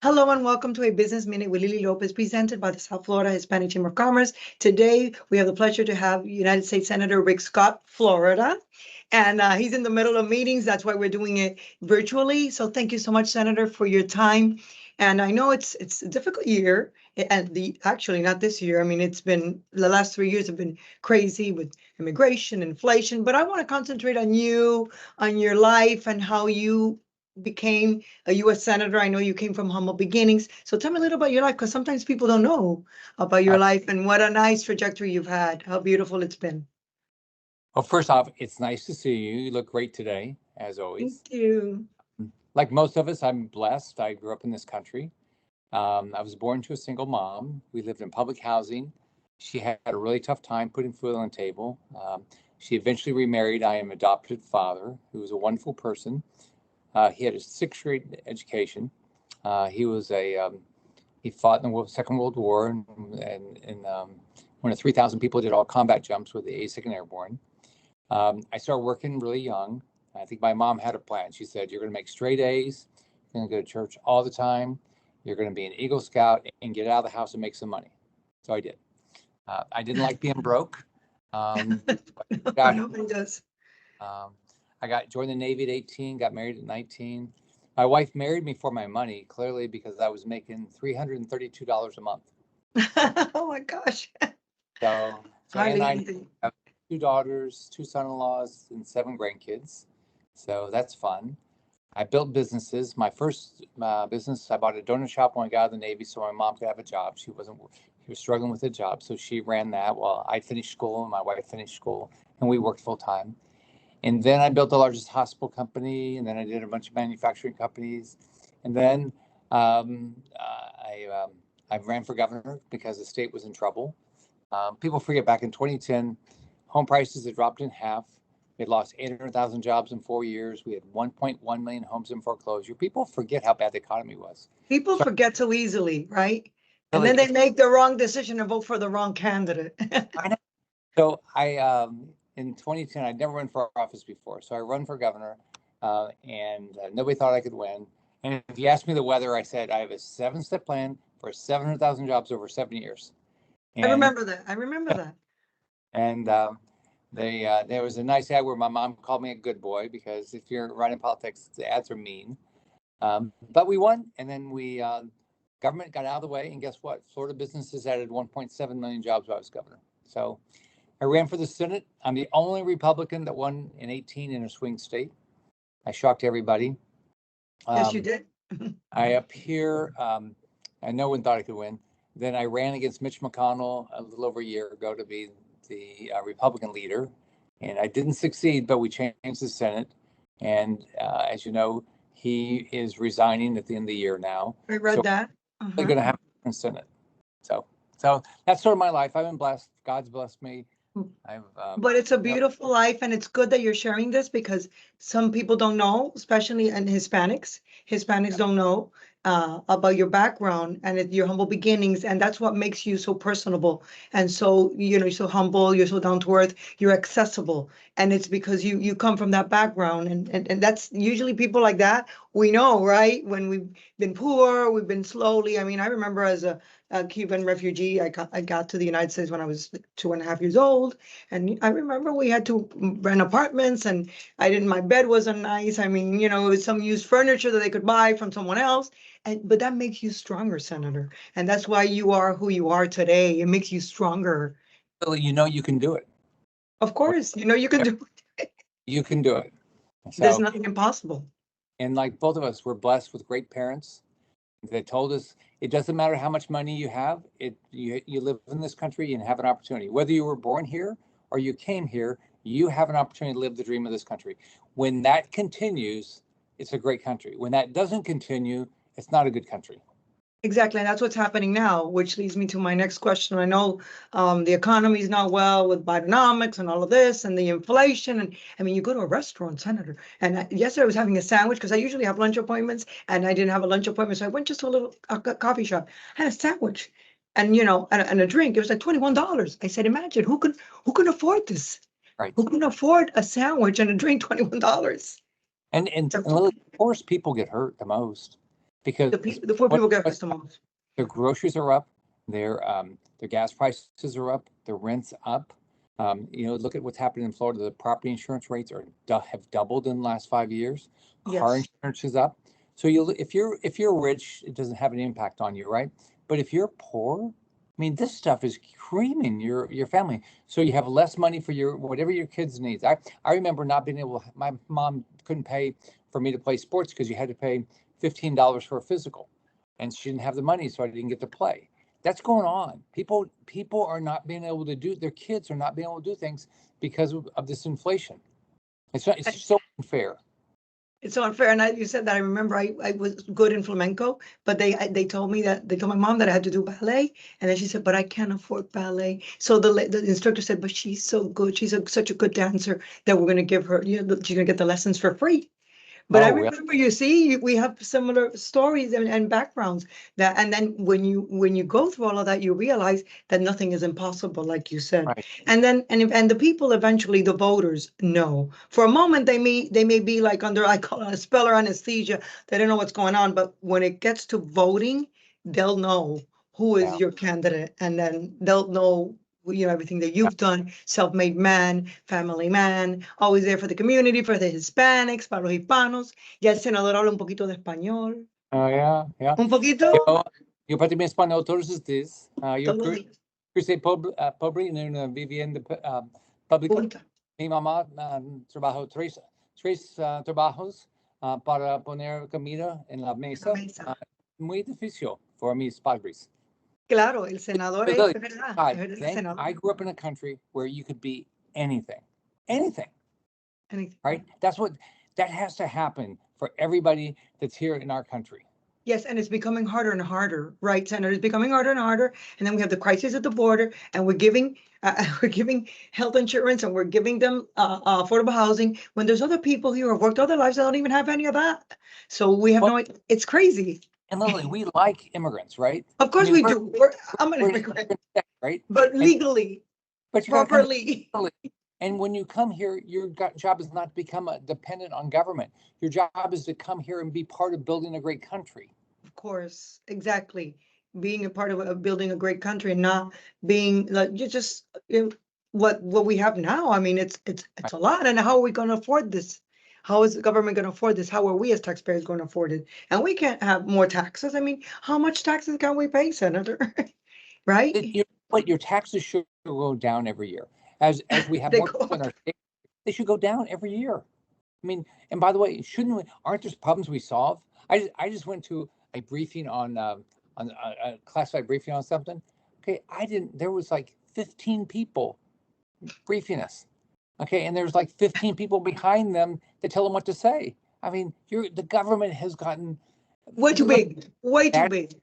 Hello and welcome to a Business Minute with Lily Lopez, presented by the South Florida Hispanic Chamber of Commerce. Today, we have the pleasure to have United States Senator Rick Scott, Florida, and he's in the middle of meetings. That's why we're doing it virtually. So thank you so much, Senator, for your time. And I know it's a difficult year, and actually not this year. I mean, it's been the last 3 years have been crazy with immigration, inflation. But I want to concentrate on you, on your life, and how you became a U.S. Senator. I know you came from humble beginnings. So tell me a little about your life, because sometimes people don't know about your Uh, life and what a nice trajectory you've had, how beautiful it's been. well, first off, it's nice to see you. You look great today, as always. Thank you. Like most of us, I'm blessed. I grew up in this country. I was born to a single mom. We lived in public housing. She had a really tough time putting food on the table. She eventually remarried. I am adopted father, who was a wonderful person. He had a sixth grade education. He was he fought in the Second World War and one of 3,000 people did all combat jumps with the 82nd Airborne. I started working really young. I think my mom had a plan. She said, "You're going to make straight A's. You're going to go to church all the time. You're going to be an Eagle Scout and get out of the house and make some money." So I did. I didn't like being broke. Um, got, Nobody does. um, I joined the Navy at 18, got married at 19. My wife married me for my money, clearly because I was making $332 a month. Oh my gosh. So and Hardly I anything. have two daughters, two son-in-laws, and seven grandkids. So that's fun. I built businesses. My first business, I bought a donut shop when I got out of the Navy, so my mom could have a job. She was struggling with a job, so she ran that while I finished school and my wife finished school, and we worked full time. And then I built the largest hospital company, and then I did a bunch of manufacturing companies, and then um, I ran for governor because the state was in trouble. People forget back in 2010, home prices had dropped in half. We had lost 800,000 jobs in 4 years. We had 1.1 million homes in foreclosure. People forget how bad the economy was. People So forget so easily, right? And then really, they make the wrong decision and vote for the wrong candidate. I know. So in 2010, I'd never run for office before. So I run for governor, and nobody thought I could win. And if you asked me the weather, I said I have a 7-step plan for 700,000 jobs over 7 years. I And remember that. I remember that. and there was a nice ad where my mom called me a good boy because if you're running politics, the ads are mean. But we won, and then government got out of the way, and guess what? Florida businesses added 1.7 million jobs while I was governor. So I ran for the Senate. I'm the only Republican that won in 18 in a swing state. I shocked everybody. Yes, you Um, did. I appear, no one thought I could win. Then I ran against Mitch McConnell a little over a year ago to be the Republican leader, and I didn't succeed, but we changed the Senate. And as you know, he is resigning at the end of the year now. I So read that. we're Uh-huh. going to have a different Senate. So that's sort of my life. I've been blessed. God's blessed me. I've, But it's a you know, beautiful life, and it's good that you're sharing this because some people don't know, especially in Hispanics. Hispanics don't know about your background and your humble beginnings, and that's what makes you so personable and so you're so humble, you're so down to earth, you're accessible, and it's because you come from that background, and that's usually people like that we know, right? When we've been poor, we've been slowly. I mean, I remember as a Cuban refugee, I got to the United States when I was like 2.5 years old. And I remember we had to rent apartments, and my bed wasn't nice. I mean, it was some used furniture that they could buy from someone else. But that makes you stronger, Senator. And that's why you are who you are today. It makes you stronger. you know you can do it. Of course, you can do it. You can do it. There's So, nothing impossible. and like both of us, we're blessed with great parents that told us it doesn't matter how much money you have. You live in this country and have an opportunity. Whether you were born here or you came here, you have an opportunity to live the dream of this country. When that continues, it's a great country. When that doesn't continue, it's not a good country. Exactly, and that's what's happening now, which leads me to my next question. I know the economy is not well with Bidenomics and all of this and the inflation. And I mean, you go to a restaurant, Senator, and yesterday I was having a sandwich because I usually have lunch appointments, and I didn't have a lunch appointment, so I went just to a little coffee shop, had a sandwich, and and a drink. It was like $21. I said, imagine who can afford this? Right. Who can afford a sandwich and a drink $21? And of course, people get hurt the most. because The poor people get affected the most. their groceries are up, their gas prices are up, their rent's up. Look at what's happening in Florida. The property insurance rates have doubled in the last 5 years. Car Yes. insurance is up. So if you're rich, it doesn't have an impact on you, right? But if you're poor, I mean, this stuff is creaming your family. So you have less money for whatever your kids needs. I remember not being able. My mom couldn't pay for me to play sports because you had to pay $15 for a physical, and she didn't have the money, so I didn't get to play. That's going on. People are not being able to do. Their kids are not being able to do things because of this inflation. It's so unfair. It's so unfair. And you said that. I remember I was good in flamenco, but they told my mom that I had to do ballet. And then she said, but I can't afford ballet. So the instructor said, but she's so good. She's such a good dancer that we're going to give her, she's going to get the lessons for free. But I Oh, really? remember, you see, we have similar stories and backgrounds and then when you go through all of that, you realize that nothing is impossible, like you said. Right. And then, and the people eventually, the voters know. For a moment, they may be like under, I call it a spell or anesthesia. They don't know what's going on. But when it gets to voting, they'll know who is Yeah. your candidate. And then they'll know everything that you've done, self-made man, family man, always there for the community, for the Hispanics, para los hispanos. Ya el senador habla un poquito de español. Oh, yeah. Un poquito. Yo practico español todos los días. Yo Todos los días. crecí pobre en una vivienda pública. Punta. Mi mamá trabajó tres trabajos para poner comida en la mesa. Mesa. Muy difícil para mis padres. Claro, el senador es Really, verdad. God, Es verdad, el senador. I grew up in a country where you could be anything, anything, Anything. right? That has to happen for everybody that's here in our country. Yes, and it's becoming harder and harder, right, Senator? It's becoming harder and harder, and then we have the crisis at the border, and we're giving health insurance, and we're giving them affordable housing when there's other people here who have worked all their lives that don't even have any of that. So we have Well, it's crazy. And Lily, we like immigrants, right? Of course we do. I'm an we're immigrant, right? but legally, But you got to come properly. legally. And when you come here, your job is not to become dependent on government. Your job is to come here and be part of building a great country. Of course, exactly. Being a part of building a great country and not being like what we have now. I mean, it's a lot. And how are we going to afford this? How is the government going to afford this? How are we as taxpayers going to afford it? And we can't have more taxes. I mean, how much taxes can we pay, Senator? Right? But your taxes should go down every year. As we have more people in our state, they should go down every year. I mean, and by the way, aren't there problems we solve? I just went to a briefing on a classified briefing on something. Okay, there was like 15 people briefing us. Okay, and there's like 15 people behind them that tell them what to say. I mean, the government has gotten way too big. Way too big.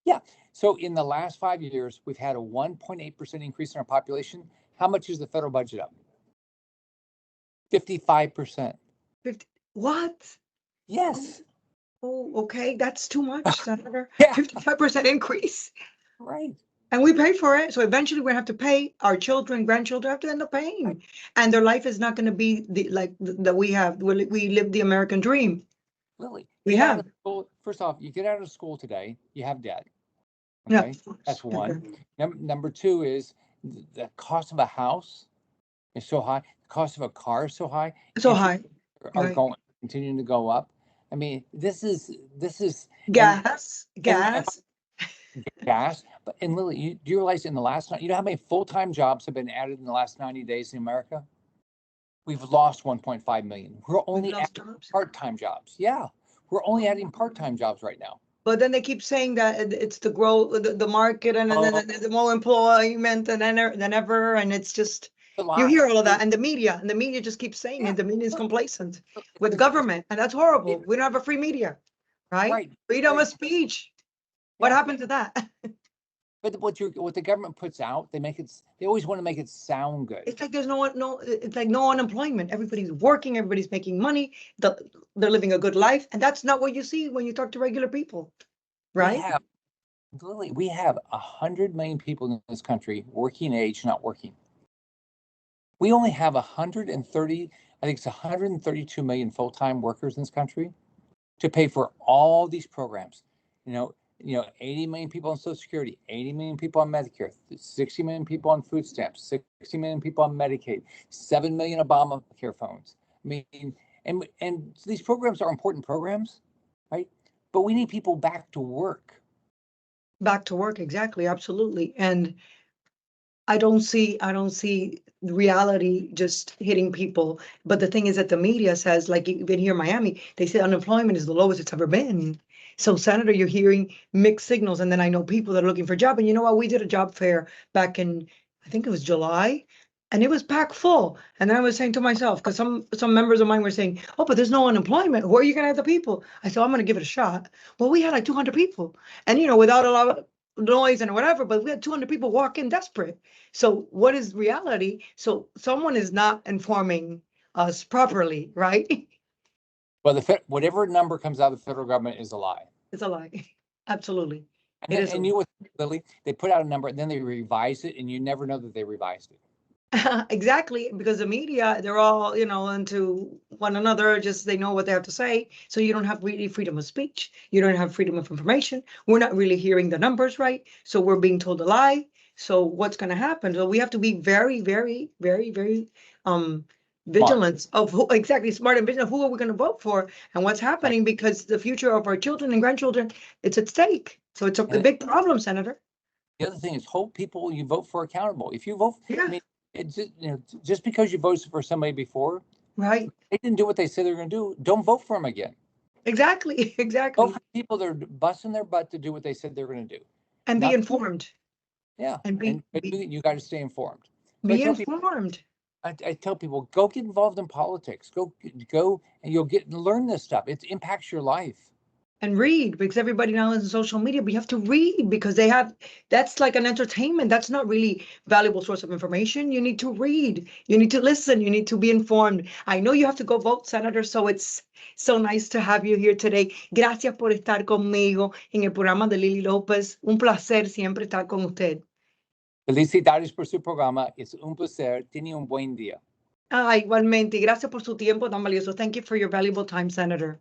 Yeah. So in the last 5 years, we've had a 1.8% increase in our population. How much is the federal budget up? 55%. 50, what? Yes. Oh, okay. That's too much, Senator. Yeah. 55% increase. Right. And we pay for it. So eventually we're gonna have to pay our children, grandchildren have to end up paying. Right. And their life is not going to be that we have. We live the American dream. Lily, we have. First off, you get out of school today, you have debt. Okay. Yeah, that's one. Okay. Number two is the cost of a house is so high. The cost of a car is so high. So high. Are continuing to go up. I mean, this is gas. But Lily, do you realize in the last, you know how many full-time jobs have been added in the last 90 days in America? We've lost 1.5 million. We're only adding part-time jobs. Yeah, we're only adding part-time jobs right now. But then they keep saying that it's to grow the market and then the more employment than ever, and it's just you hear all of that, and the media just keeps saying it. The media is complacent with government, and that's horrible. We don't have a free media, right? Freedom of speech. What happened to that? But what the government puts out, they always want to make it sound good. It's like there's it's like no unemployment. Everybody's working, everybody's making money, they're living a good life, and that's not what you see when you talk to regular people, right? We have 100 million people in this country working age, not working. We only have 132 million full-time workers in this country. to pay for all these programs. 80 million people on Social Security, 80 million people on Medicare, 60 million people on food stamps, 60 million people on Medicaid, 7 million Obamacare phones. I mean, and these programs are important programs, right? But we need people back to work. Back to work, exactly, absolutely. And I don't see reality just hitting people. But the thing is that the media says, like even here in Miami, they say unemployment is the lowest it's ever been. So, Senator, you're hearing mixed signals. And then I know people that are looking for a job. And you know what? We did a job fair back in, I think it was July, and it was packed full. And I was saying to myself, because some members of mine were saying, oh, but there's no unemployment. Where are you going to have the people? I said, I'm going to give it a shot. Well, we had like 200 people. And, without a lot of noise and whatever, but we had 200 people walk in desperate. So what is reality? So someone is not informing us properly, right? Well, whatever number comes out of the federal government is a lie. It's a lie. Absolutely. And you, Lily, they put out a number and then they revise it, and you never know that they revised it. Exactly, because the media, they're all, into one another, just they know what they have to say. So you don't have really freedom of speech. You don't have freedom of information. We're not really hearing the numbers right. So we're being told a lie. So what's going to happen? So we have to be very, very, very, very vigilant of who exactly smart and vigilant. Who are we going to vote for and what's happening? Right. Because the future of our children and grandchildren, it's at stake. So it's a big problem, Senator. The other thing is hold people you vote for accountable. If you vote, yeah. I mean, it's just because you voted for somebody before, right? They didn't do what they said they were going to do. Don't vote for them again. Exactly. Vote for people that are busting their butt to do what they said they were going to do, and be informed. Yeah, you got to stay informed. Be informed. I tell people, go get involved in politics. Go, and you'll learn this stuff. It impacts your life. And read, because everybody now is on social media, but you have to read because that's like an entertainment. That's not really valuable source of information. You need to read, you need to listen, you need to be informed. I know you have to go vote, Senator, so it's so nice to have you here today. Gracias por estar conmigo en el programa de Lily Lopez. Un placer siempre estar con usted. Felicidades por su programa. Es un placer. Tiene un buen día. Igualmente. Gracias por su tiempo tan valioso. Thank you for your valuable time, Senator.